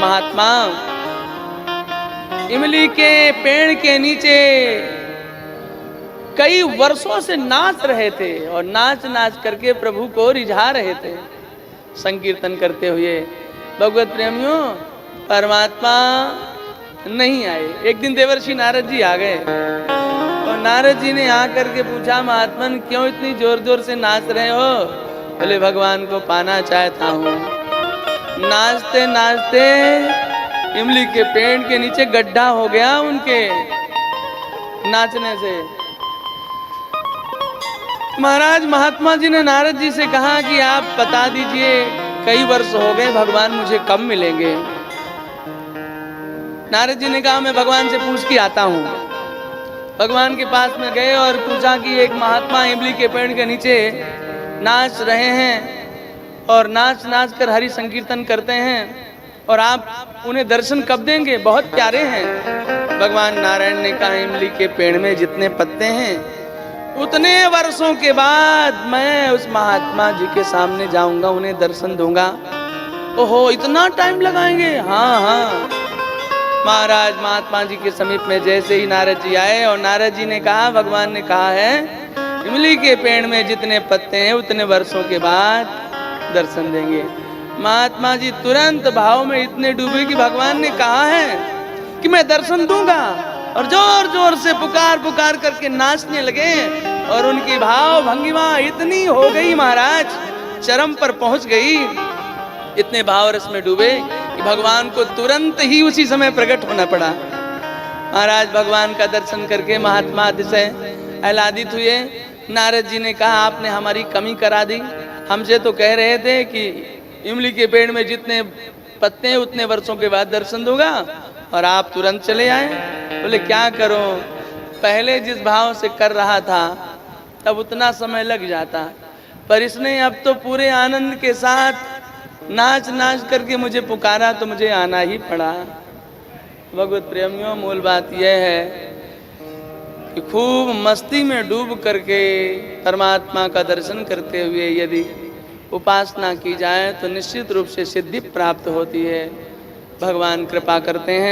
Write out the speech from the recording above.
महात्मा इमली के पेड़ के नीचे कई वर्षों से नाच रहे थे और नाच नाच करके प्रभु को रिझा रहे थे संकीर्तन करते हुए। भगवत प्रेमियों, परमात्मा नहीं आए। एक दिन देवर्षि नारद जी आ गए और नारद जी ने आकर के पूछा, महात्मन क्यों इतनी जोर जोर से नाच रहे हो? बोले भगवान को पाना चाहता हूँ। नाचते नाचते इमली के पेड़ के नीचे गड्ढा हो गया उनके नाचने से। महाराज महात्मा जी ने नारद जी से कहा कि आप बता दीजिए, कई वर्ष हो गए, भगवान मुझे कब मिलेंगे? नारद जी ने कहा मैं भगवान से पूछ के आता हूँ। भगवान के पास में गए और पूछा कि एक महात्मा इमली के पेड़ के नीचे नाच रहे हैं और नाच नाच कर हरि संकीर्तन करते हैं और आप उन्हें दर्शन कब देंगे? बहुत प्यारे हैं। भगवान नारायण ने कहा इमली के पेड़ में जितने पत्ते हैं उतने वर्षों के बाद मैं उस महात्मा जी के सामने जाऊंगा, उन्हें दर्शन दूंगा। ओहो, इतना टाइम लगाएंगे? हाँ हाँ। महाराज महात्मा जी के समीप में जैसे ही नारद जी आए और नारद जी ने कहा, भगवान ने कहा है इमली के पेड़ में जितने पत्ते हैं उतने वर्षों के बाद दर्शन देंगे। महात्मा जी तुरंत भाव में इतने डूबे कि भगवान ने कहा है कि मैं दर्शन दूंगा, और जोर जोर से पुकार पुकार करके नाचने लगे और उनकी भाव भंगिमा इतनी हो गई महाराज, चरम पर पहुंच गई। इतने भाव रस में डूबे कि भगवान को तुरंत ही उसी समय प्रकट होना पड़ा। महाराज भगवान का दर्शन करके महात्मा अतिशय आह्लादित हुए। नारद जी ने कहा आपने हमारी कमी करा दी, हमसे तो कह रहे थे कि इमली के पेड़ में जितने पत्ते हैं उतने वर्षों के बाद दर्शन दूंगा और आप तुरंत चले आए। बोले क्या करूं, पहले जिस भाव से कर रहा था तब उतना समय लग जाता, पर इसने अब तो पूरे आनंद के साथ नाच नाच करके मुझे पुकारा तो मुझे आना ही पड़ा। भगवत प्रेमियों, मूल बात यह है कि खूब मस्ती में डूब करके परमात्मा का दर्शन करते हुए यदि उपासना की जाए तो निश्चित रूप से सिद्धि प्राप्त होती है। भगवान कृपा करते हैं।